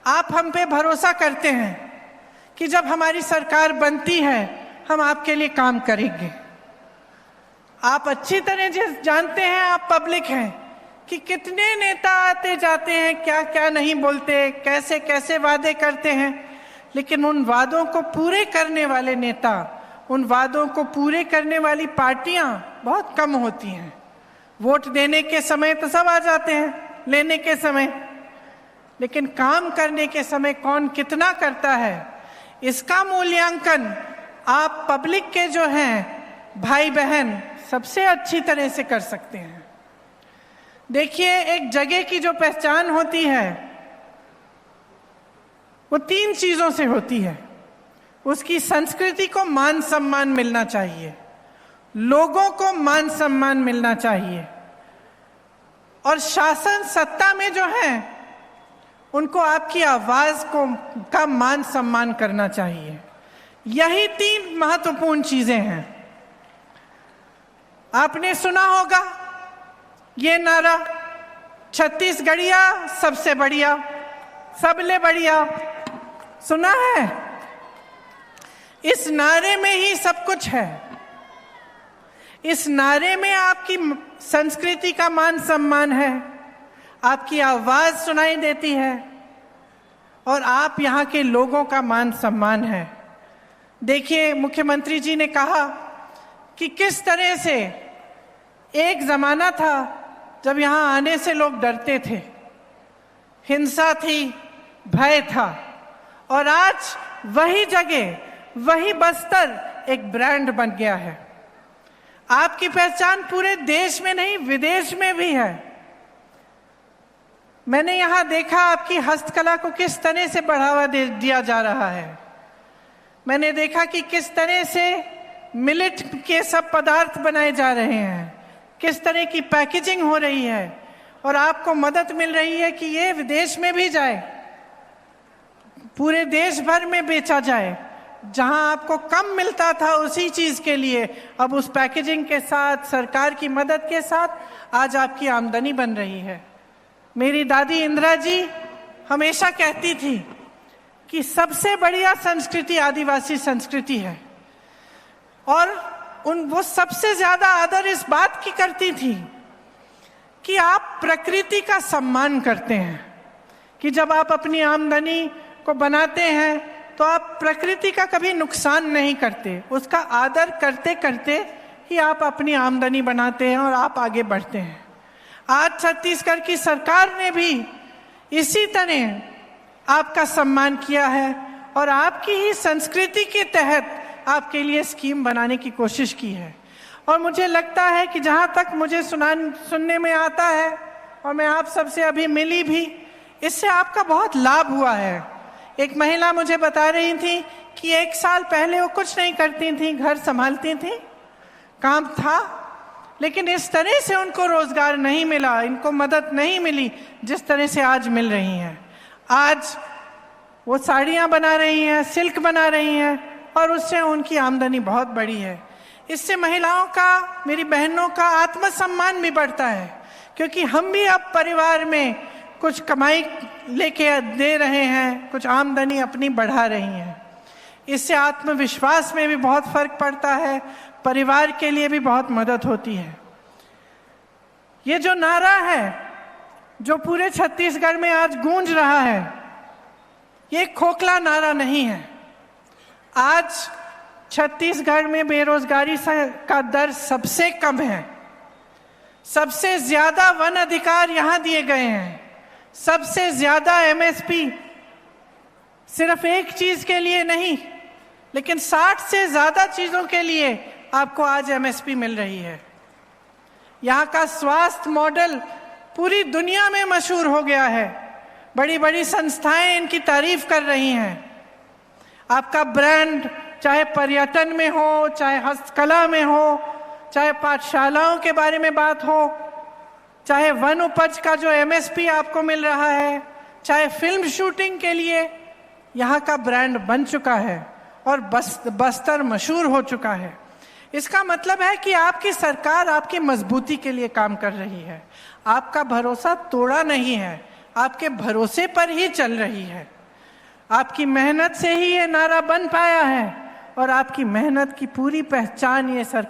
आप हम पे भरोसा करते हैं कि जब हमारी सरकार बनती है हम आपके लिए काम करेंगे। आप अच्छी तरह जानते हैं, आप पब्लिक हैं, कि कितने नेता आते जाते हैं, क्या क्या नहीं बोलते, कैसे कैसे वादे करते हैं, लेकिन उन वादों को पूरे करने वाले नेता, उन वादों को पूरे करने वाली पार्टियां बहुत कम होती हैं। वोट देने के समय तो सब आ जाते हैं, लेने के समय, लेकिन काम करने के समय कौन कितना करता है, इसका मूल्यांकन आप पब्लिक के जो हैं भाई बहन सबसे अच्छी तरह से कर सकते हैं। देखिए, एक जगह की जो पहचान होती है वो 3 चीजों से होती है। उसकी संस्कृति को मान सम्मान मिलना चाहिए, लोगों को मान सम्मान मिलना चाहिए, और शासन सत्ता में जो है उनको आपकी आवाज का मान सम्मान करना चाहिए। यही 3 महत्वपूर्ण चीजें हैं। आपने सुना होगा ये नारा, छत्तीसगढ़िया सबसे बढ़िया, सबले बढ़िया, सुना है? इस नारे में ही सब कुछ है। इस नारे में आपकी संस्कृति का मान सम्मान है, आपकी आवाज सुनाई देती है, और आप यहाँ के लोगों का मान सम्मान है। देखिए, मुख्यमंत्री जी ने कहा कि किस तरह से एक जमाना था जब यहाँ आने से लोग डरते थे, हिंसा थी, भय था, और आज वही जगह, वही बस्तर एक ब्रांड बन गया है। आपकी पहचान पूरे देश में नहीं, विदेश में भी है। मैंने यहाँ देखा आपकी हस्तकला को किस तरह से बढ़ावा दिया जा रहा है। मैंने देखा कि किस तरह से मिलेट के सब पदार्थ बनाए जा रहे हैं, किस तरह की पैकेजिंग हो रही है, और आपको मदद मिल रही है कि ये विदेश में भी जाए, पूरे देश भर में बेचा जाए। जहां आपको कम मिलता था उसी चीज के लिए अब उस पैकेजिंग के साथ, सरकार की मदद के साथ आज आपकी आमदनी बन रही है। मेरी दादी इंदिरा जी हमेशा कहती थी कि सबसे बढ़िया संस्कृति आदिवासी संस्कृति है, और वो सबसे ज्यादा आदर इस बात की करती थी कि आप प्रकृति का सम्मान करते हैं, कि जब आप अपनी आमदनी को बनाते हैं तो आप प्रकृति का कभी नुकसान नहीं करते, उसका आदर करते करते ही आप अपनी आमदनी बनाते हैं और आप आगे बढ़ते हैं। आज छत्तीसगढ़ की सरकार ने भी इसी तरह आपका सम्मान किया है और आपकी ही संस्कृति के तहत आपके लिए स्कीम बनाने की कोशिश की है। और मुझे लगता है कि जहां तक मुझे सुनने में आता है, और मैं आप सबसे अभी मिली भी, इससे आपका बहुत लाभ हुआ है। एक महिला मुझे बता रही थी कि 1 साल पहले वो कुछ नहीं करती थी, घर संभालती थी, काम था, लेकिन इस तरह से उनको रोजगार नहीं मिला, इनको मदद नहीं मिली जिस तरह से आज मिल रही हैं। आज वो साड़ियाँ बना रही हैं, सिल्क बना रही हैं, और उससे उनकी आमदनी बहुत बड़ी है। इससे महिलाओं का, मेरी बहनों का आत्मसम्मान भी बढ़ता है, क्योंकि हम भी अब परिवार में कुछ कमाई लेके दे रहे हैं, कुछ आमदनी अपनी बढ़ा रही हैं। इससे आत्मविश्वास में भी बहुत फर्क पड़ता है, परिवार के लिए भी बहुत मदद होती है। ये जो नारा है जो पूरे छत्तीसगढ़ में आज गूंज रहा है, ये खोखला नारा नहीं है। आज छत्तीसगढ़ में बेरोजगारी का दर सबसे कम है, सबसे ज्यादा वन अधिकार यहां दिए गए हैं, सबसे ज्यादा एमएसपी, सिर्फ एक चीज के लिए नहीं लेकिन 60 से ज्यादा चीजों के लिए आपको आज एमएसपी मिल रही है। यहाँ का स्वास्थ्य मॉडल पूरी दुनिया में मशहूर हो गया है, बड़ी बड़ी संस्थाएं इनकी तारीफ कर रही हैं। आपका ब्रांड चाहे पर्यटन में हो, चाहे हस्तकला में हो, चाहे पाठशालाओं के बारे में बात हो, चाहे वन उपज का जो एमएसपी आपको मिल रहा है, चाहे फिल्म शूटिंग के लिए यहाँ का ब्रांड बन चुका है और बस्तर मशहूर हो चुका है। इसका मतलब है कि आपकी सरकार आपकी मजबूती के लिए काम कर रही है, आपका भरोसा तोड़ा नहीं है, आपके भरोसे पर ही चल रही है। आपकी मेहनत से ही ये नारा बन पाया है और आपकी मेहनत की पूरी पहचान ये सरकार